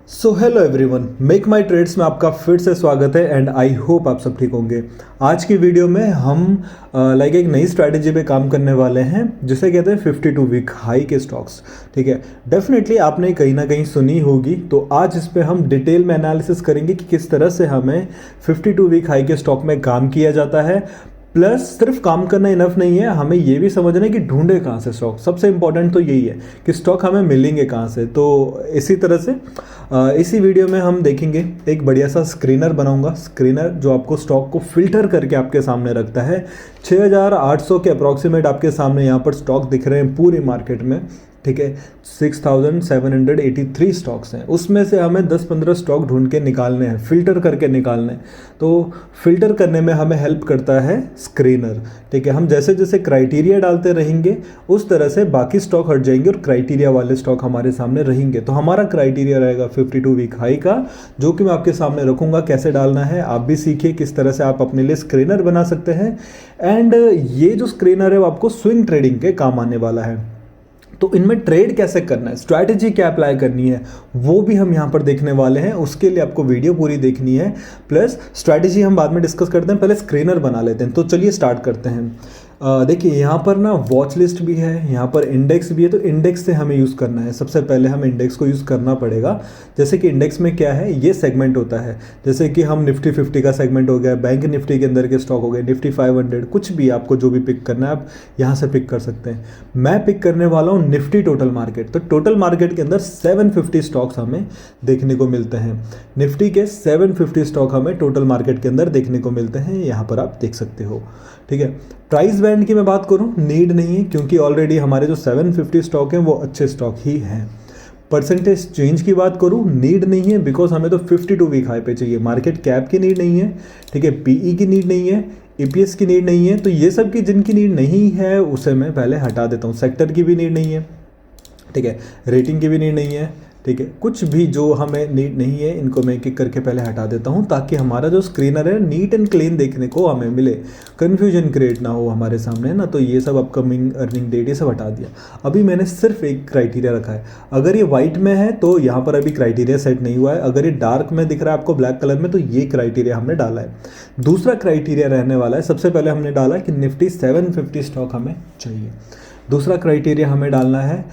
So hello everyone, make माई trades में आपका फिर से स्वागत है एंड आई होप आप सब ठीक होंगे। आज की वीडियो में हम एक नई स्ट्रैटेजी पे काम करने वाले हैं जिसे कहते हैं 52 वीक हाई के स्टॉक्स। ठीक है, डेफिनेटली आपने कहीं ना कहीं सुनी होगी, तो आज इस पे हम डिटेल में एनालिसिस करेंगे कि किस तरह से हमें 52 वीक हाई के स्टॉक में काम किया जाता है। प्लस सिर्फ काम करना इनफ नहीं है, हमें ये भी समझना है कि ढूंढे कहाँ से स्टॉक। सबसे इंपॉर्टेंट तो यही है कि स्टॉक हमें मिलेंगे कहाँ से। तो इसी तरह से इसी वीडियो में हम देखेंगे, एक बढ़िया सा स्क्रीनर बनाऊंगा, स्क्रीनर जो आपको स्टॉक को फिल्टर करके आपके सामने रखता है। 6800 के अप्रॉक्सीमेट आपके सामने यहाँ पर स्टॉक दिख रहे हैं पूरी मार्केट में। ठीक है, 6783 स्टॉक्स हैं, उसमें से हमें 10-15 स्टॉक ढूंढ के निकालने हैं, फिल्टर करके निकालने हैं। तो फिल्टर करने में हमें हेल्प करता है स्क्रीनर। ठीक है, हम जैसे जैसे क्राइटेरिया डालते रहेंगे उस तरह से बाकी स्टॉक हट जाएंगे और क्राइटेरिया वाले स्टॉक हमारे सामने रहेंगे। तो हमारा क्राइटेरिया रहेगा 52 वीक हाई का, जो कि मैं आपके सामने रखूंगा। कैसे डालना है आप भी सीखिए, किस तरह से आप अपने लिए स्क्रीनर बना सकते हैं। एंड ये जो स्क्रीनर है वो आपको स्विंग ट्रेडिंग के काम आने वाला है। तो इनमें ट्रेड कैसे करना है, स्ट्रैटेजी क्या अप्लाई करनी है, वो भी हम यहाँ पर देखने वाले हैं। उसके लिए आपको वीडियो पूरी देखनी है, प्लस स्ट्रैटेजी हम बाद में डिस्कस करते हैं, पहले स्क्रीनर बना लेते हैं। तो चलिए स्टार्ट करते हैं। देखिए यहाँ पर ना वॉच लिस्ट भी है, यहाँ पर इंडेक्स भी है। तो इंडेक्स से हमें यूज़ करना है, सबसे पहले हमें इंडेक्स को यूज़ करना पड़ेगा। जैसे कि इंडेक्स में क्या है, ये सेगमेंट होता है। जैसे कि हम निफ्टी 50 का सेगमेंट हो गया, बैंक निफ्टी के अंदर के स्टॉक हो गए, निफ्टी 500, कुछ भी आपको जो भी पिक करना है आप यहाँ से पिक कर सकते हैं। मैं पिक करने वाला हूँ निफ्टी टोटल मार्केट। तो टोटल मार्केट के अंदर 750 स्टॉक्स हमें देखने को मिलते हैं। निफ्टी के 750 स्टॉक हमें टोटल मार्केट के अंदर देखने को मिलते हैं, यहाँ पर आप देख सकते हो। ठीक है, प्राइस बैंड की मैं बात करूं, नीड नहीं है, क्योंकि ऑलरेडी हमारे जो 750 स्टॉक हैं वो अच्छे स्टॉक ही हैं। परसेंटेज चेंज की बात करूं, नीड नहीं है, बिकॉज हमें तो 52 वीक हाई पे चाहिए। मार्केट कैप की नीड नहीं है, ठीक है, पीई की नीड नहीं है, ईपीएस की नीड नहीं है। तो ये सब की जिनकी नीड नहीं है उसे मैं पहले हटा देता हूँ। सेक्टर की भी नीड नहीं है, ठीक है, रेटिंग की भी नीड नहीं है, ठीक है, कुछ भी जो हमें नीड नहीं है इनको मैं एक एक करके पहले हटा देता हूँ, ताकि हमारा जो स्क्रीनर है नीट एंड क्लीन देखने को हमें मिले, कन्फ्यूजन क्रिएट ना हो हमारे सामने, है ना। तो ये सब अपकमिंग अर्निंग डेट ये सब हटा दिया। अभी मैंने सिर्फ एक क्राइटेरिया रखा है। अगर ये वाइट में है तो यहाँ पर अभी क्राइटेरिया सेट नहीं हुआ है। अगर ये डार्क में दिख रहा है आपको ब्लैक कलर में, तो ये क्राइटेरिया हमने डाला है। दूसरा क्राइटेरिया रहने वाला है, सबसे पहले हमने डाला कि निफ्टी 750 स्टॉक हमें चाहिए। दूसरा क्राइटेरिया हमें डालना है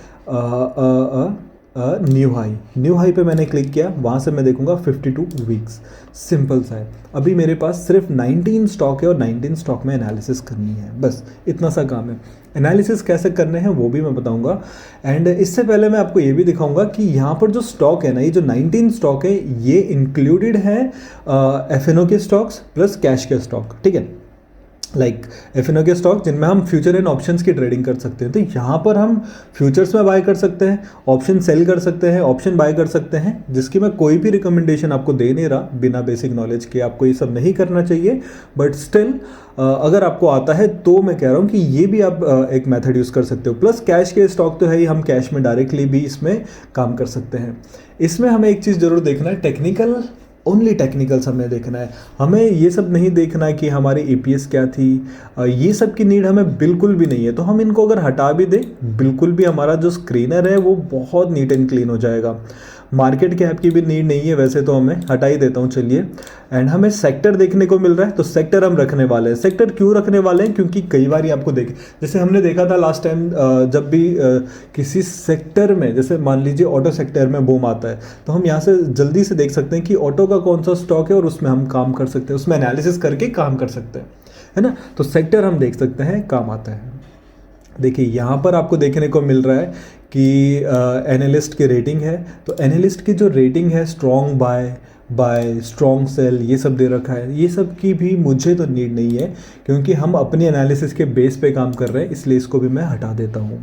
न्यू हाई। न्यू हाई पे मैंने क्लिक किया, वहाँ से मैं देखूंगा 52 वीक्स। सिंपल सा है। अभी मेरे पास सिर्फ 19 स्टॉक है और 19 स्टॉक में एनालिसिस करनी है, बस इतना सा काम है। एनालिसिस कैसे करने हैं वो भी मैं बताऊंगा। एंड इससे पहले मैं आपको ये भी दिखाऊंगा कि यहाँ पर जो स्टॉक है ना, ये जो 19 स्टॉक है ये इंक्लूडेड है एफएनओ के स्टॉक्स प्लस कैश के स्टॉक। ठीक है, एफएनओ के स्टॉक जिनमें हम फ्यूचर एंड ऑप्शंस की ट्रेडिंग कर सकते हैं। तो यहाँ पर हम फ्यूचर्स में बाय कर सकते हैं, ऑप्शन सेल कर सकते हैं, ऑप्शन बाय कर सकते हैं, जिसकी मैं कोई भी रिकमेंडेशन आपको दे नहीं रहा बिना बेसिक नॉलेज के। आपको ये सब नहीं करना चाहिए, बट स्टिल अगर आपको आता है तो मैं कह रहा हूँ कि ये भी आप एक मेथड यूज़ कर सकते हो। प्लस कैश के स्टॉक तो है ही, हम कैश में डायरेक्टली भी इसमें काम कर सकते हैं। इसमें हमें एक चीज़ ज़रूर देखना है, टेक्निकल, ओनली टेक्निकल्स हमें देखना है। हमें ये सब नहीं देखना है कि हमारी ईपीएस क्या थी, ये सब की नीड हमें बिल्कुल भी नहीं है। तो हम इनको अगर हटा भी दें, बिल्कुल भी हमारा जो स्क्रीनर है वो बहुत नीट एंड क्लीन हो जाएगा। मार्केट कैप की भी नीड नहीं है वैसे, तो हमें हटा ही देता हूँ। चलिए, एंड हमें सेक्टर देखने को मिल रहा है, तो सेक्टर हम रखने वाले हैं। सेक्टर क्यों रखने वाले हैं, क्योंकि कई बार ही आपको जैसे हमने देखा था लास्ट टाइम, जब भी किसी सेक्टर में, जैसे मान लीजिए ऑटो सेक्टर में बूम आता है, तो हम यहाँ से जल्दी से देख सकते हैं कि ऑटो का कौन सा स्टॉक है और उसमें हम काम कर सकते हैं, उसमें एनालिसिस करके काम कर सकते हैं, है ना। तो सेक्टर हम देख सकते हैं, काम आता है। देखिए यहाँ पर आपको देखने को मिल रहा है कि एनालिस्ट की रेटिंग है। तो एनालिस्ट की जो रेटिंग है, स्ट्रॉन्ग बाय स्ट्रॉन्ग सेल, ये सब दे रखा है। ये सब की भी मुझे तो नीड नहीं है, क्योंकि हम अपनी एनालिसिस के बेस पे काम कर रहे हैं, इसलिए इसको भी मैं हटा देता हूँ।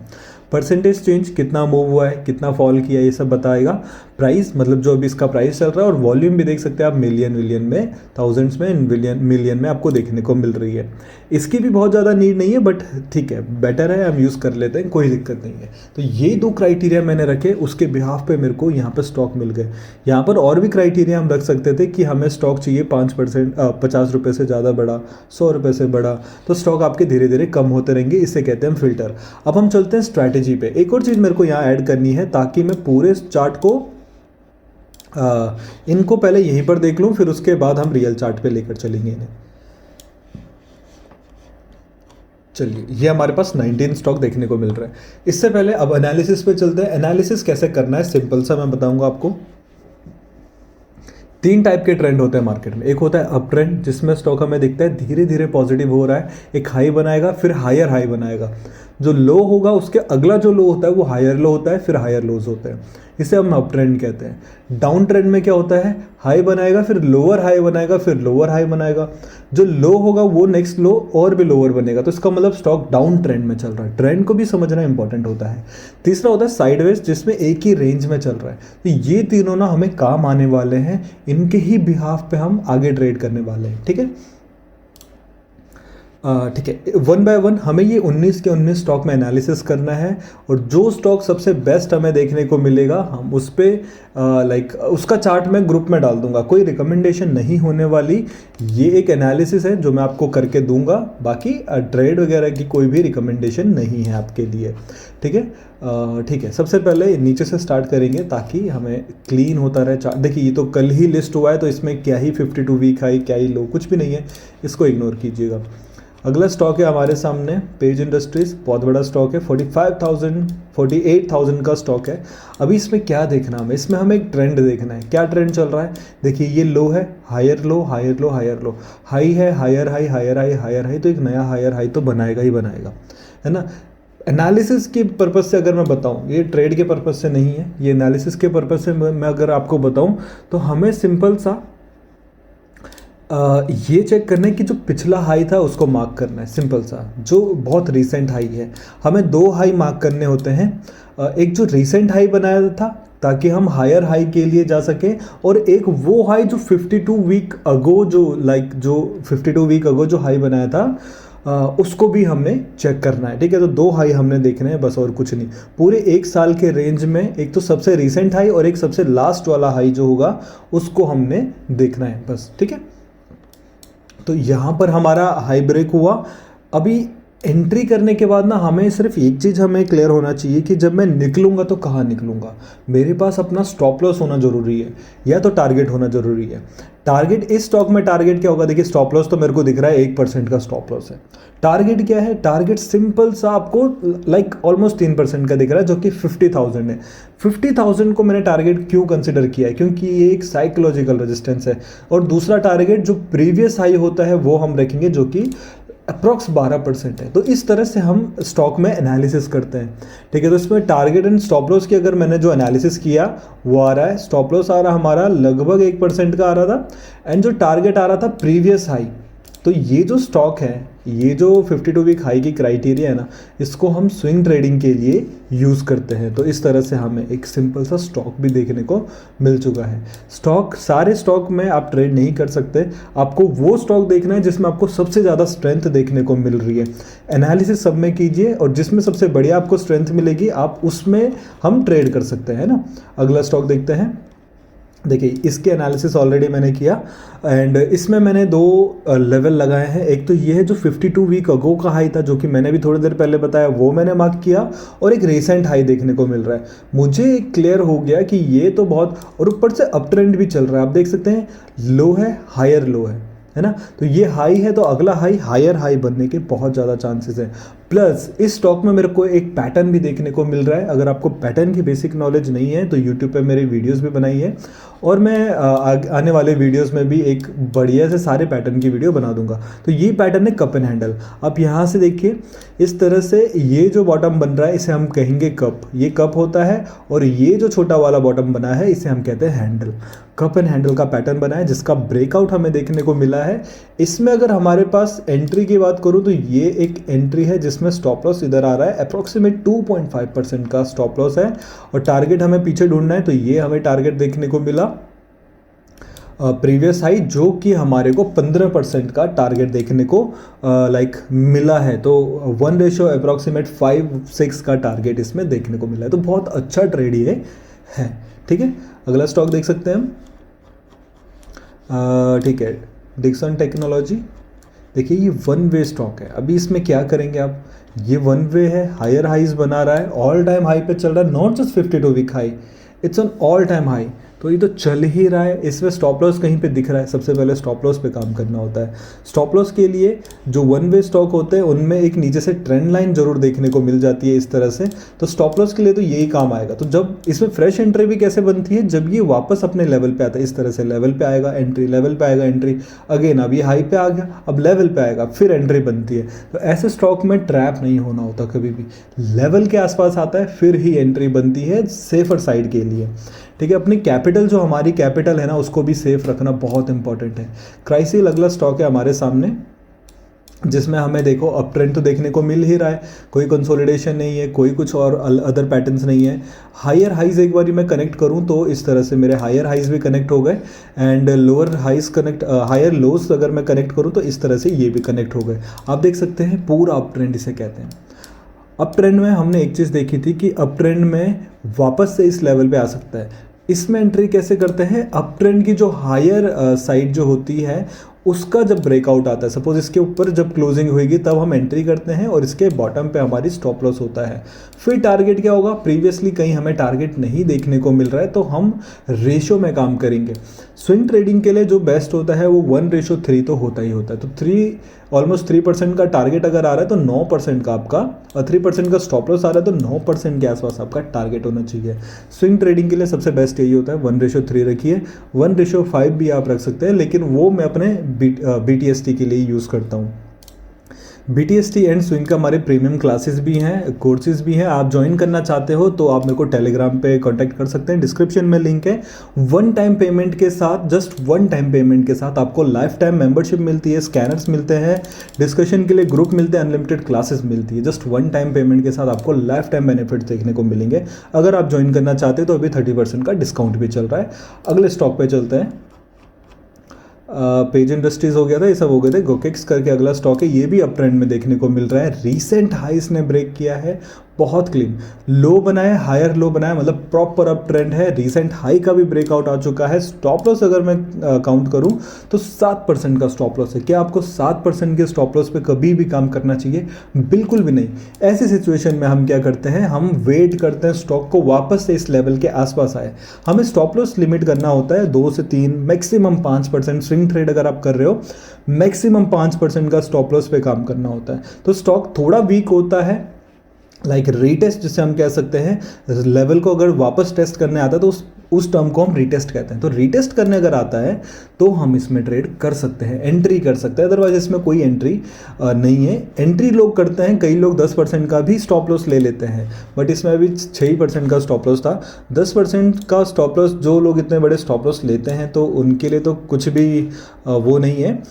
परसेंटेज चेंज कितना मूव हुआ है, कितना फॉल किया, ये सब बताएगा। प्राइस मतलब जो अभी इसका प्राइस चल रहा है, और वॉल्यूम भी देख सकते हैं आप, मिलियन में, थाउजेंड्स में, मिलियन में आपको देखने को मिल रही है। इसकी भी बहुत ज़्यादा नीड नहीं है, बट ठीक है, बेटर है, हम यूज़ कर लेते हैं, कोई दिक्कत नहीं है। तो ये दो क्राइटेरिया मैंने रखे, उसके बिहाफ पे मेरे को यहाँ पे स्टॉक मिल गए। यहाँ पर और भी क्राइटेरिया हम रख सकते थे कि हमें स्टॉक चाहिए 5%, 50 रुपये से ज़्यादा बड़ा, 100 रुपये से बड़ा, तो स्टॉक आपके धीरे धीरे कम होते रहेंगे, इसे कहते हैं फिल्टर। अब हम चलते हैं स्ट्रैटेजी पे। एक और चीज़ मेरे को यहाँ ऐड करनी है, ताकि मैं पूरे चार्ट को इनको पहले यहीं पर देख लूँ, फिर उसके बाद हम रियल चार्ट पे लेकर चलेंगे इन्हें। चलिए, ये हमारे पास 19 स्टॉक देखने को मिल रहा है। इससे पहले अब एनालिसिस पे चलते हैं। एनालिसिस कैसे करना है, सिंपल सा मैं बताऊंगा आपको। तीन टाइप के ट्रेंड होते हैं मार्केट में। एक होता है अप ट्रेंड, जिसमें स्टॉक हमें दिखता है धीरे धीरे पॉजिटिव हो रहा है, एक हाई बनाएगा फिर हायर हाई बनाएगा। जो लो होगा उसके अगला जो लो होता है वो हायर लो होता है, फिर हायर लोज होते हैं। इसे हम अप ट्रेंड कहते हैं। डाउन ट्रेंड में क्या होता है, हाई बनाएगा फिर लोअर हाई बनाएगा फिर लोअर हाई बनाएगा। जो लो होगा वो नेक्स्ट लो और भी लोअर बनेगा, तो इसका मतलब स्टॉक डाउन ट्रेंड में चल रहा है। ट्रेंड को भी समझना इंपॉर्टेंट होता है। तीसरा होता है साइडवेज, जिसमें एक ही रेंज में चल रहा है। तो ये तीनों ना हमें काम आने वाले हैं, इनके ही बिहाफ पे हम आगे ट्रेड करने वाले हैं। ठीक है, ठीक है। वन बाय वन हमें ये 19 के 19 स्टॉक में एनालिसिस करना है, और जो स्टॉक सबसे बेस्ट हमें देखने को मिलेगा हम उस पर उसका चार्ट मैं ग्रुप में डाल दूंगा। कोई रिकमेंडेशन नहीं होने वाली, ये एक एनालिसिस है जो मैं आपको करके दूंगा। बाकी ट्रेड वगैरह की कोई भी रिकमेंडेशन नहीं है आपके लिए। ठीक है, ठीक है। सबसे पहले नीचे से स्टार्ट करेंगे ताकि हमें क्लीन होता रहे चार्ट। देखिए, ये तो कल ही लिस्ट हुआ है, तो इसमें क्या ही 52 वीक हाई, क्या ही लो, कुछ भी नहीं है, इसको इग्नोर कीजिएगा। अगला स्टॉक है हमारे सामने पेज इंडस्ट्रीज। बहुत बड़ा स्टॉक है, 48,000 का स्टॉक है। अभी इसमें क्या देखना हमें, इसमें हमें एक ट्रेंड देखना है। क्या ट्रेंड चल रहा है, देखिए ये लो है, higher low higher low higher low, high है higher high higher high higher high, तो एक नया हायर हाई तो बनाएगा ही बनाएगा, है ना। एनालिसिस के पर्पज़ से अगर मैं बताऊं, ये ट्रेड के पर्पज़ से नहीं है, ये एनालिसिस के पर्पज़ से मैं अगर आपको बताऊं, तो हमें सिंपल सा ये चेक करना है कि जो पिछला हाई था उसको मार्क करना है। सिंपल सा, जो बहुत रीसेंट हाई है, हमें दो हाई मार्क करने होते हैं। एक जो रीसेंट हाई बनाया था ताकि हम हायर हाई के लिए जा सकें, और एक वो हाई जो 52 वीक अगो जो 52 वीक अगो जो हाई बनाया था, उसको भी हमने चेक करना है। ठीक है, तो दो हाई हमने देखने हैं बस, और कुछ नहीं। पूरे एक साल के रेंज में एक तो सबसे रीसेंट हाई और एक सबसे लास्ट वाला हाई जो होगा उसको हमने देखना है बस। ठीक है, तो यहाँ पर हमारा हाई ब्रेक हुआ। अभी एंट्री करने के बाद ना हमें सिर्फ एक चीज़ हमें क्लियर होना चाहिए कि जब मैं निकलूँगा तो कहाँ निकलूँगा। मेरे पास अपना स्टॉप लॉस होना ज़रूरी है, या तो टारगेट होना ज़रूरी है। टारगेट इस स्टॉक में टारगेट क्या होगा, देखिए स्टॉप लॉस तो मेरे को दिख रहा है 1% का स्टॉप लॉस है। टारगेट क्या है, टारगेट सिंपल सा आपको ऑलमोस्ट 3% का दिख रहा है, जो कि 50,000 है। 50,000 को मैंने टारगेट क्यों कंसिडर किया है, क्योंकि ये एक साइकोलॉजिकल रेजिस्टेंस है। और दूसरा टारगेट जो प्रीवियस हाई होता है वो हम रखेंगे, जो कि अप्रॉक्स 12% है। तो इस तरह से हम स्टॉक में एनालिसिस करते हैं। ठीक है, तो इसमें टारगेट एंड स्टॉप लॉस की अगर मैंने जो एनालिसिस किया वो आ रहा है, स्टॉप लॉस आ रहा हमारा लगभग 1% का आ रहा था, एंड जो टारगेट आ रहा था प्रीवियस हाई। तो ये जो स्टॉक है, ये जो 52 वीक हाई की क्राइटेरिया है ना, इसको हम स्विंग ट्रेडिंग के लिए यूज़ करते हैं। तो इस तरह से हमें एक सिंपल सा स्टॉक भी देखने को मिल चुका है। स्टॉक, सारे स्टॉक में आप ट्रेड नहीं कर सकते, आपको वो स्टॉक देखना है जिसमें आपको सबसे ज़्यादा स्ट्रेंथ देखने को मिल रही है। एनालिसिस सब में कीजिए, और जिसमें सबसे बढ़िया आपको स्ट्रेंथ मिलेगी आप उसमें हम ट्रेड कर सकते हैं, है ना। अगला स्टॉक देखते हैं। देखिए, इसके एनालिसिस ऑलरेडी मैंने किया, एंड इसमें मैंने दो लेवल लगाए हैं। एक तो ये है जो 52 वीक अगो का हाई था, जो कि मैंने भी थोड़ी देर पहले बताया, वो मैंने मार्क किया, और एक रिसेंट हाई देखने को मिल रहा है। मुझे क्लियर हो गया कि ये तो बहुत, और ऊपर से अप ट्रेंड भी चल रहा है। आप देख सकते हैं लो है हायर लो है ना। तो ये हाई है, तो अगला हाई हायर हाई बनने के बहुत ज़्यादा चांसेस हैं। प्लस इस स्टॉक में मेरे को एक पैटर्न भी देखने को मिल रहा है। अगर आपको पैटर्न की बेसिक नॉलेज नहीं है तो यूट्यूब पे मेरे वीडियोस भी बनाई है, और मैं आने वाले वीडियोस में भी एक बढ़िया से सारे पैटर्न की वीडियो बना दूंगा। तो ये पैटर्न है कप एंड हैंडल। आप यहाँ से देखिए, इस तरह से ये जो बॉटम बन रहा है इसे हम कहेंगे कप, ये कप होता है, और ये जो छोटा वाला बॉटम बना है इसे हम कहते हैं हैंडल। कप एंड हैंडल का पैटर्न बना है, जिसका ब्रेकआउट हमें देखने को मिला है। इसमें अगर हमारे पास एंट्री की बात करूँ तो ये एक एंट्री है जिसमें स्टॉप लॉस इधर आ रहा है, अप्रॉक्सीमेट 2.5% का स्टॉप लॉस है, और टारगेट हमें पीछे ढूंढना है। तो ये हमें टारगेट देखने को मिला प्रीवियस हाई, जो कि हमारे को 15% का टारगेट देखने को मिला है। तो 1 अप्रॉक्सीमेट 5-6 का टारगेट इसमें देखने को मिला है। तो बहुत अच्छा ट्रेड ये है। ठीक है, अगला स्टॉक देख सकते हैं हम। ठीक है, डिक्सन टेक्नोलॉजी। देखिए, ये वन वे स्टॉक है। अभी इसमें क्या करेंगे आप, ये वन वे है, हायर हाइज बना रहा है, ऑल टाइम हाई पे चल रहा है, not just 52 week high, it's on all time high. तो ये तो चल ही रहा है, इसमें स्टॉप लॉस कहीं पे दिख रहा है, सबसे पहले स्टॉप लॉस पे काम करना होता है। स्टॉप लॉस के लिए जो वन वे स्टॉक होते हैं उनमें एक नीचे से ट्रेंड लाइन जरूर देखने को मिल जाती है इस तरह से, तो स्टॉप लॉस के लिए तो यही काम आएगा। तो जब इसमें फ्रेश एंट्री भी कैसे बनती है, जब ये वापस अपने लेवल पे आता है, इस तरह से लेवल पे आएगा एंट्री, लेवल पे आएगा एंट्री, अगेन अब ये हाई पे आ गया, अब लेवल पे आएगा, फिर एंट्री बनती है। तो ऐसे स्टॉक में ट्रैप नहीं होना होता कभी भी, लेवल के आसपास आता है फिर ही एंट्री बनती है सेफर साइड के लिए। ठीक है, अपनी कैपिटल, जो हमारी कैपिटल है ना, उसको भी सेफ रखना बहुत इंपॉर्टेंट है। क्राइसिल अगला स्टॉक है हमारे सामने, जिसमें हमें देखो अप ट्रेंड तो देखने को मिल ही रहा है, कोई कंसोलिडेशन नहीं है, कोई कुछ और अदर पैटर्न्स नहीं है। हायर हाइज एक बार मैं कनेक्ट करूं तो इस तरह से मेरे हायर हाइज भी कनेक्ट हो गए, and lower highs connect, higher lows अगर मैं कनेक्ट करूं तो इस तरह से ये भी कनेक्ट हो गए। आप देख सकते हैं पूरा अप ट्रेंड इसे कहते हैं। अप ट्रेंड में हमने एक चीज़ देखी थी कि अप ट्रेंड में वापस से इस लेवल पे आ सकता है। इसमें एंट्री कैसे करते हैं, अप ट्रेंड की जो हायर साइड जो होती है उसका जब ब्रेकआउट आता है, सपोज इसके ऊपर जब क्लोजिंग होगी तब हम एंट्री करते हैं और इसके बॉटम पे हमारी स्टॉप लॉस होता है। फिर टारगेट क्या होगा, प्रीवियसली कहीं हमें टारगेट नहीं देखने को मिल रहा है तो हम रेशो में काम करेंगे। स्विंग ट्रेडिंग के लिए जो बेस्ट होता है वो 1:3 तो होता ही होता है। तो 3% का टारगेट अगर आ रहा है तो 9% का आपका, 3% का स्टॉप लॉस आ रहा है तो 9% के आसपास आपका टारगेट होना चाहिए। स्विंग ट्रेडिंग के लिए सबसे बेस्ट यही होता है, 1:3 रखिए, 1:5 भी आप रख सकते हैं, लेकिन वो मैं अपने BTST के लिए यूज़ करता हूँ। BTST एंड स्विंग का हमारे प्रीमियम क्लासेस भी हैं, कोर्सेज भी हैं। आप ज्वाइन करना चाहते हो तो आप मेरे को टेलीग्राम पे कांटेक्ट कर सकते हैं, डिस्क्रिप्शन में लिंक है। वन टाइम पेमेंट के साथ, जस्ट वन टाइम पेमेंट के साथ आपको लाइफ टाइम मेंबरशिप मिलती है, स्कैनर्स मिलते हैं, डिस्कशन के लिए ग्रुप मिलते हैं, अनलिमिटेड क्लासेस मिलती है। जस्ट वन टाइम पेमेंट के साथ आपको लाइफ टाइम बेनिफिट्स देखने को मिलेंगे। अगर आप ज्वाइन करना चाहते हो तो अभी 30% का डिस्काउंट भी चल रहा है। अगले स्टॉक पे चलते हैं। पेज इंडस्ट्रीज हो गया था, ये सब हो गए थे। गोकेक्स करके अगला स्टॉक है, ये भी अप ट्रेंड में देखने को मिल रहा है। रीसेंट हाइस ने ब्रेक किया है, बहुत क्लीन लो बनाया, हायर लो बनाया, मतलब प्रॉपर अप ट्रेंड है। रीसेंट हाई का भी ब्रेकआउट आ चुका है। स्टॉप लॉस अगर मैं काउंट करूं तो 7% का स्टॉप लॉस है। क्या आपको 7% के स्टॉप लॉस पे कभी भी काम करना चाहिए? बिल्कुल भी नहीं। ऐसी सिचुएशन में हम क्या करते हैं, हम वेट करते हैं स्टॉक को वापस से इस लेवल के आसपास आए। हमें स्टॉप लॉस लिमिट करना होता है 2 से 3, मैक्सिमम 5%। स्विंग ट्रेड अगर आप कर रहे हो, मैक्सिमम 5% का स्टॉप लॉस पे काम करना होता है। तो स्टॉक थोड़ा वीक होता है, लाइक रीटेस्ट जिसे हम कह सकते हैं, लेवल को अगर वापस टेस्ट करने आता है तो उस टर्म को हम रीटेस्ट कहते हैं। तो रीटेस्ट करने अगर आता है तो हम इसमें ट्रेड कर सकते हैं, एंट्री कर सकते हैं, अदरवाइज इसमें कोई एंट्री नहीं है। एंट्री लोग करते हैं, कई लोग 10% का भी स्टॉप लॉस ले लेते हैं, बट इसमें अभी 6% का स्टॉप लॉस था। 10% का स्टॉप लॉस, जो लोग इतने बड़े स्टॉप लॉस लेते हैं तो उनके लिए तो कुछ भी वो नहीं है,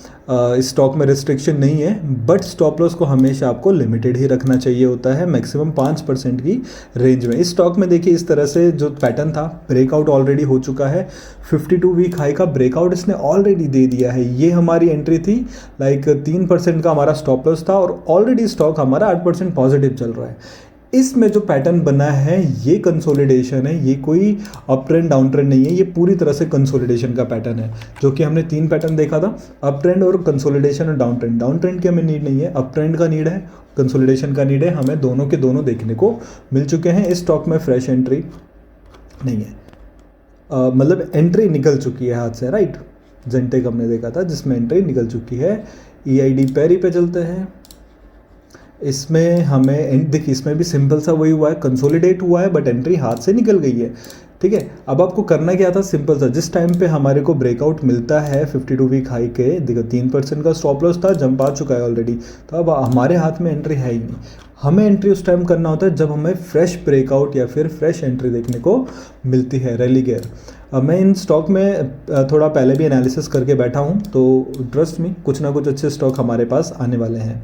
इस स्टॉक में रिस्ट्रिक्शन नहीं है। बट स्टॉप लॉस को हमेशा आपको लिमिटेड ही रखना चाहिए होता है, मैक्सिमम 5% की रेंज में। इस स्टॉक में देखिए इस तरह से जो पैटर्न था, ब्रेकआउट ऑलरेडी हो चुका है। 52 वीक हाई का ब्रेकआउट इसने ऑलरेडी दे दिया है। ये हमारी एंट्री थी, लाइक 3% का हमारा स्टॉप लॉस था और ऑलरेडी स्टॉक हमारा 8% पॉजिटिव चल रहा है। इसमें जो पैटर्न बना है ये कंसोलिडेशन है, ये कोई अप ट्रेंड डाउन ट्रेंड नहीं है, ये पूरी तरह से कंसोलिडेशन का पैटर्न है। जो कि हमने 3 पैटर्न देखा था, अप ट्रेंड और कंसोलिडेशन और डाउन ट्रेंड। डाउन ट्रेंड की हमें नीड नहीं है, अप ट्रेंड का नीड है, कंसोलिडेशन का नीड है। हमें दोनों के दोनों देखने को मिल चुके हैं। इस स्टॉक में फ्रेश एंट्री नहीं है, मतलब एंट्री निकल चुकी है हाथ से, राइट। जेंटेक हमने देखा था जिसमें एंट्री निकल चुकी है। EID पेरी पे चलते हैं। इसमें हमें देखिए, इसमें भी सिंपल सा वही हुआ है, कंसोलिडेट हुआ है बट एंट्री हाथ से निकल गई है। ठीक है, अब आपको करना क्या था, सिंपल सा, जिस टाइम पे हमारे को ब्रेकआउट मिलता है 52 वीक हाई के, देखो 3% का स्टॉप लॉस था, जंप आ चुका है ऑलरेडी, तो अब हमारे हाथ में एंट्री है ही नहीं। हमें एंट्री उस टाइम करना होता है जब हमें फ्रेश ब्रेकआउट या फिर फ्रेश एंट्री देखने को मिलती है। रैली गियर, मैं इन स्टॉक में थोड़ा पहले भी एनालिसिस करके बैठा हूँ, तो ट्रस्ट मी कुछ ना कुछ अच्छे स्टॉक हमारे पास आने वाले हैं।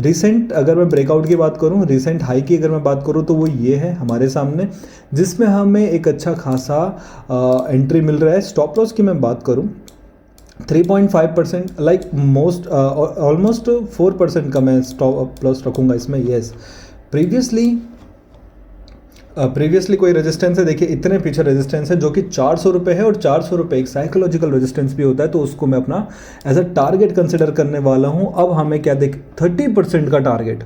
रिसेंट अगर मैं ब्रेकआउट की बात करूँ, रिसेंट हाई की अगर मैं बात करूँ तो वो ये है हमारे सामने, जिसमें हमें एक अच्छा खासा एंट्री मिल रहा है। स्टॉप लॉस की मैं बात करूँ 3.5%, लाइक मोस्ट ऑलमोस्ट 4% का मैं स्टॉप लॉस रखूँगा इसमें। येस, प्रीवियसली कोई रेजिस्टेंस है, देखिए इतने पीछे रेजिस्टेंस है जो कि 400 रुपये है, और 400 रुपये एक साइकोलॉजिकल रेजिस्टेंस भी होता है, तो उसको मैं अपना एज अ टारगेट कंसिडर करने वाला हूँ। अब हमें क्या 30% का टारगेट,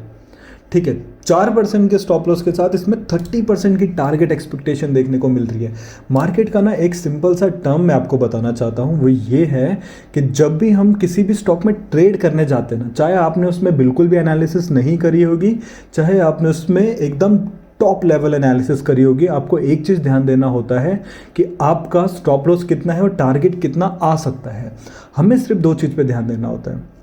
ठीक है, 4% के स्टॉप लॉस के साथ इसमें 30% की टारगेट एक्सपेक्टेशन देखने को मिल रही है। मार्केट का ना एक सिंपल सा टर्म मैं आपको बताना चाहता हूँ, वो ये है कि जब भी हम किसी भी स्टॉक में ट्रेड करने जाते हैं ना, चाहे आपने उसमें बिल्कुल भी एनालिसिस नहीं करी होगी, चाहे आपने उसमें एकदम टॉप लेवल एनालिसिस करी होगी, आपको एक चीज़ ध्यान देना होता है कि आपका स्टॉप लॉस कितना है और टारगेट कितना आ सकता है। हमें सिर्फ दो चीज़ पे ध्यान देना होता है।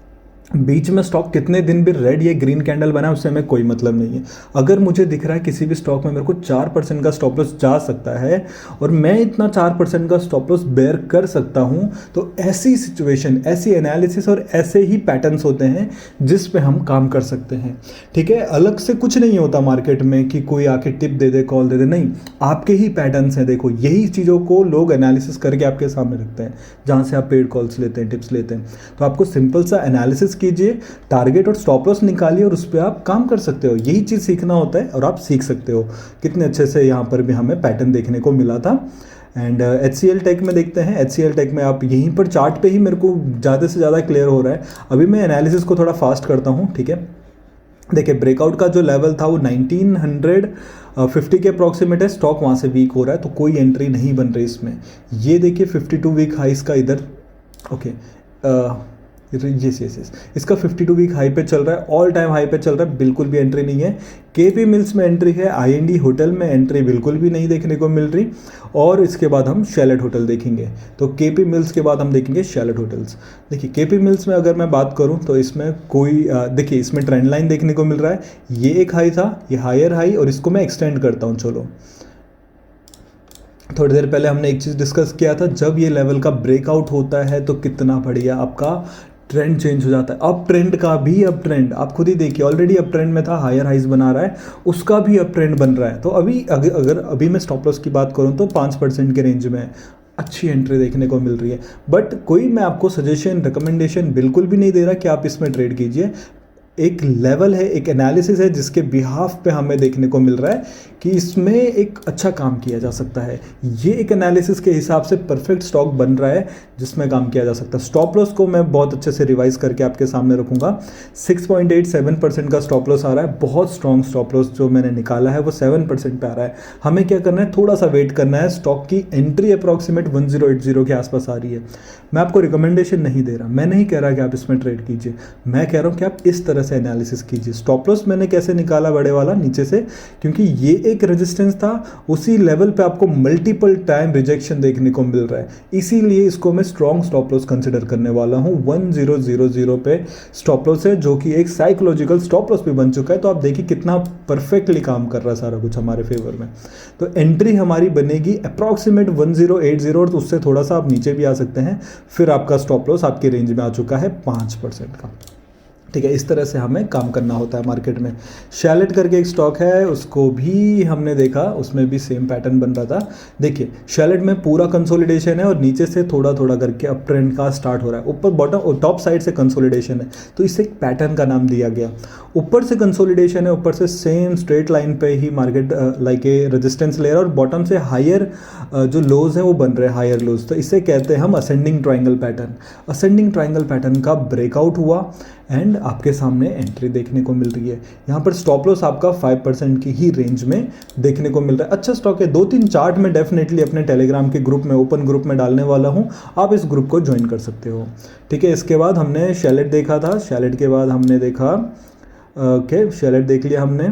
बीच में स्टॉक कितने दिन भी रेड या ग्रीन कैंडल बना है उससे हमें कोई मतलब नहीं है। अगर मुझे दिख रहा है किसी भी स्टॉक में मेरे को 4% का स्टॉप लॉस जा सकता है और मैं इतना 4% का स्टॉप लॉस बेयर कर सकता हूं, तो ऐसी सिचुएशन, ऐसी एनालिसिस और ऐसे ही पैटर्न्स होते हैं जिस पे हम काम कर सकते हैं। ठीक है, अलग से कुछ नहीं होता मार्केट में कि कोई आके टिप दे दे, कॉल दे दे, नहीं, आपके ही पैटर्न्स हैं। देखो, यही चीज़ों को लोग एनालिसिस करके आपके सामने रखते हैं, जहाँ से आप पेड कॉल्स लेते हैं, टिप्स लेते हैं। तो आपको सिंपल सा एनालिसिस कीजिए, टारगेट और स्टॉप लॉस निकालिए और उस पर आप काम कर सकते हो। यही चीज़ सीखना होता है और आप सीख सकते हो। कितने अच्छे से यहाँ पर भी हमें पैटर्न देखने को मिला था। एंड HCL टेक में देखते हैं। HCL टेक में आप यहीं पर चार्ट पे ही मेरे को ज़्यादा से ज़्यादा क्लियर हो रहा है। अभी मैं एनालिसिस को थोड़ा फास्ट करता हूँ, ठीक है। देखिए, ब्रेकआउट का जो लेवल था वो 1950 के अप्रॉक्सीमेट है, स्टॉक वहाँ से वीक हो रहा है, तो कोई एंट्री नहीं बन रही इसमें। ये देखिए 52 वीक हाई इसका इधर, ओके, यस, इसका 52 वीक हाई पे चल रहा है, ऑल टाइम हाई पे चल रहा है, बिल्कुल भी एंट्री नहीं है। KP मिल्स में एंट्री है, IND होटल में एंट्री बिल्कुल भी नहीं देखने को मिल रही। और इसके बाद हम शैलेट होटल देखेंगे, तो KP मिल्स के बाद हम देखेंगे शैलेट होटल्स। देखिए, KP मिल्स में अगर मैं बात करूं तो इसमें कोई देखिए, इसमें ट्रेंड लाइन देखने को मिल रहा है। ये एक हाई था, ये हायर हाई, और इसको मैं एक्सटेंड करता हूँ। चलो, थोड़ी देर पहले हमने एक चीज़ डिस्कस किया था, जब ये लेवल का ब्रेकआउट होता है तो कितना बढ़िया आपका ट्रेंड चेंज हो जाता है। अप ट्रेंड का भी अप ट्रेंड आप खुद ही देखिए, ऑलरेडी अप ट्रेंड में था, हायर हाइज बना रहा है, उसका भी अप ट्रेंड बन रहा है। तो अभी अगर अभी मैं स्टॉप लॉस की बात करूं तो 5% के रेंज में अच्छी एंट्री देखने को मिल रही है। बट कोई मैं आपको सजेशन, रिकमेंडेशन बिल्कुल भी नहीं दे रहा कि आप इसमें ट्रेड कीजिए। एक लेवल है, एक एनालिसिस है जिसके बिहाफ पे हमें देखने को मिल रहा है कि इसमें एक अच्छा काम किया जा सकता है। ये एक एनालिसिस के हिसाब से परफेक्ट स्टॉक बन रहा है जिसमें काम किया जा सकता है। स्टॉप लॉस को मैं बहुत अच्छे से रिवाइज करके आपके सामने रखूंगा। 6.87% का स्टॉप लॉस आ रहा है, बहुत स्ट्रॉन्ग स्टॉप लॉस जो मैंने निकाला है वो 7% पे आ रहा है। हमें क्या करना है, थोड़ा सा वेट करना है। स्टॉक की एंट्री अप्रॉक्सीमेट 1080 के आसपास आ रही है। मैं आपको रिकमेंडेशन नहीं दे रहा, मैं नहीं कह रहा कि आप इसमें ट्रेड कीजिए, मैं कह रहा हूँ कि आप इस तरह से एनालिसिस कीजिए। स्टॉप लॉस मैंने कैसे निकाला बड़े वाला नीचे से, क्योंकि ये एक रेजिस्टेंस था, उसी लेवल पे आपको मल्टीपल टाइम रिजेक्शन देखने को मिल रहा है, इसीलिए इसको मैं स्ट्रॉन्ग स्टॉप लॉस कंसिडर करने वाला हूँ। 1000 पे स्टॉप लॉस है, जो कि एक साइकोलॉजिकल स्टॉप लॉस भी बन चुका है। तो आप देखिए कितना परफेक्टली काम कर रहा है सारा कुछ हमारे फेवर में। तो एंट्री हमारी बनेगी अप्रॉक्सीमेट 1080, और उससे थोड़ा सा आप नीचे भी आ सकते हैं। फिर आपका स्टॉप लॉस आपके रेंज में आ चुका है 5% का। ठीक है, इस तरह से हमें काम करना होता है मार्केट में। शैलेट करके एक स्टॉक है, उसको भी हमने देखा, उसमें भी सेम पैटर्न बन रहा था। देखिए, शैलेट में पूरा कंसोलिडेशन है और नीचे से थोड़ा थोड़ा करके अप ट्रेंड का स्टार्ट हो रहा है। ऊपर बॉटम और टॉप साइड से कंसोलिडेशन है, तो इससे एक पैटर्न का नाम दिया गया। ऊपर से कंसोलिडेशन है, ऊपर से सेम स्ट्रेट लाइन पे ही market like a resistance layer, और बॉटम से हायर जो लोज हैं वो बन रहे हैं, हायर लोज। तो इसे कहते हैं हम ascending triangle pattern. Ascending triangle pattern का ब्रेकआउट हुआ एंड आपके सामने एंट्री देखने को मिल रही है। यहाँ पर स्टॉप लॉस आपका 5% की ही रेंज में देखने को मिल रहा है। अच्छा स्टॉक है। 2-3 चार्ट में डेफिनेटली अपने टेलीग्राम के ग्रुप में, ओपन ग्रुप में डालने वाला हूँ, आप इस ग्रुप को ज्वाइन कर सकते हो। ठीक है, इसके बाद हमने शैलेट देखा था, शैलेट के बाद हमने देखा, ओके, शैलेट देख लिया हमने।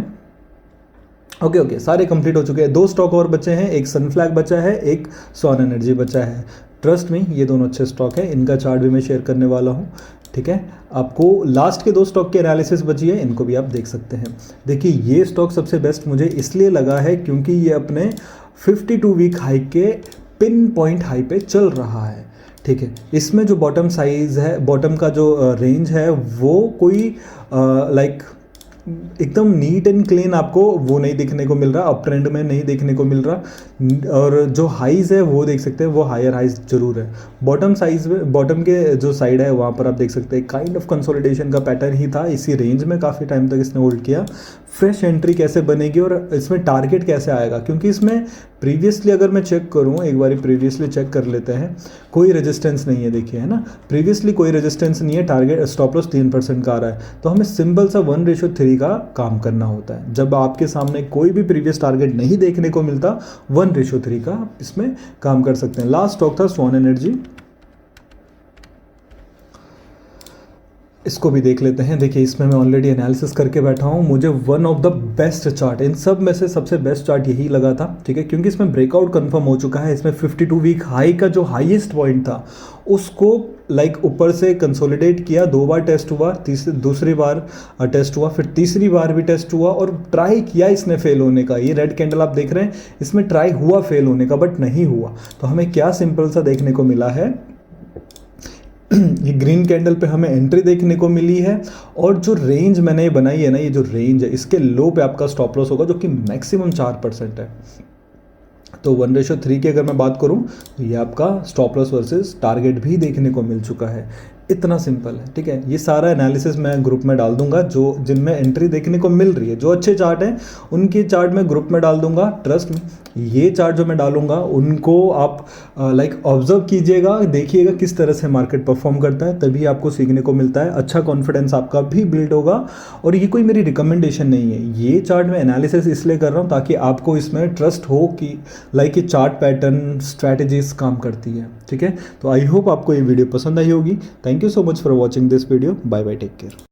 ओके, सारे कंप्लीट हो चुके हैं। 2 स्टॉक और बचे हैं, एक सनफ्लैग बचा है, एक सॉन एनर्जी बचा है। ट्रस्ट मी, ये दोनों अच्छे स्टॉक हैं, इनका चार्ट भी मैं शेयर करने वाला हूँ। ठीक है, आपको लास्ट के 2 स्टॉक की एनालिसिस बची है, इनको भी आप देख सकते हैं। देखिए, ये स्टॉक सबसे बेस्ट मुझे इसलिए लगा है क्योंकि ये अपने 52 वीक हाई के पिन पॉइंट हाई पे चल रहा है। ठीक है, इसमें जो बॉटम साइज है, बॉटम का जो रेंज है, वो कोई लाइक एकदम नीट एंड क्लीन आपको वो नहीं देखने को मिल रहा, अप ट्रेंड में नहीं देखने को मिल रहा। और जो हाइज है वो देख सकते हैं, वो हायर हाइज जरूर है। बॉटम साइज में, बॉटम के जो साइड है वहाँ पर आप देख सकते हैं काइंड ऑफ कंसोलिडेशन का पैटर्न ही था, इसी रेंज में काफ़ी टाइम तक इसने होल्ड किया। फ्रेश एंट्री कैसे बनेगी और इसमें टारगेट कैसे आएगा, क्योंकि इसमें प्रीवियसली अगर मैं चेक करूं, एक बार प्रीवियसली चेक कर लेते हैं, कोई रेजिस्टेंस नहीं है, देखिए है ना, प्रीवियसली कोई रेजिस्टेंस नहीं है, टारगेट स्टॉप लॉस 3% का आ रहा है। तो हमें सिंपल सा 1:3 का काम करना होता है। जब आपके सामने कोई भी प्रीवियस टारगेट नहीं देखने को मिलता, 1:3 का आप इसमें काम कर सकते हैं। लास्ट स्टॉक था स्वान एनर्जी, इसको भी देख लेते हैं। देखिए इसमें मैं ऑलरेडी एनालिसिस करके बैठा हूँ। मुझे one of the best chart, इन सब में से सबसे बेस्ट चार्ट यही लगा था, ठीक है, क्योंकि इसमें ब्रेकआउट कंफर्म हो चुका है। इसमें 52 वीक हाई का जो हाईएस्ट पॉइंट था उसको ऊपर से कंसोलिडेट किया, 2 बार टेस्ट हुआ, दूसरी बार टेस्ट हुआ, फिर तीसरी बार भी टेस्ट हुआ, और ट्राई किया इसने फेल होने का। ये रेड कैंडल आप देख रहे हैं, इसमें ट्राई हुआ फेल होने का, बट नहीं हुआ। तो हमें क्या सिंपल सा देखने को मिला है, ये ग्रीन कैंडल पे हमें एंट्री देखने को मिली है, और जो रेंज मैंने बनाई है ना, ये जो रेंज है, इसके लो पे आपका स्टॉप लॉस होगा, जो कि मैक्सिमम 4% है। तो 1:3 की अगर मैं बात करूं, तो ये आपका स्टॉप लॉस वर्सेस टारगेट भी देखने को मिल चुका है। इतना सिंपल है, ठीक है। ये सारा एनालिसिस मैं ग्रुप में डाल दूंगा, जो जिनमें एंट्री देखने को मिल रही है, जो अच्छे चार्ट हैं उनके चार्ट मैं ग्रुप में डाल दूंगा। ट्रस्ट में ये चार्ट जो मैं डालूंगा उनको आप ऑब्जर्व कीजिएगा, देखिएगा किस तरह से मार्केट परफॉर्म करता है, तभी आपको सीखने को मिलता है, अच्छा कॉन्फिडेंस आपका भी बिल्ड होगा। और ये कोई मेरी रिकमेंडेशन नहीं है, ये चार्ट मैं एनालिसिस इसलिए कर रहा हूँ ताकि आपको इसमें ट्रस्ट हो कि ये चार्ट पैटर्न स्ट्रैटेजीज काम करती है, ठीक है। तो आई होप आपको ये वीडियो पसंद आई होगी। Thank you so much for watching this video. Bye bye, take care.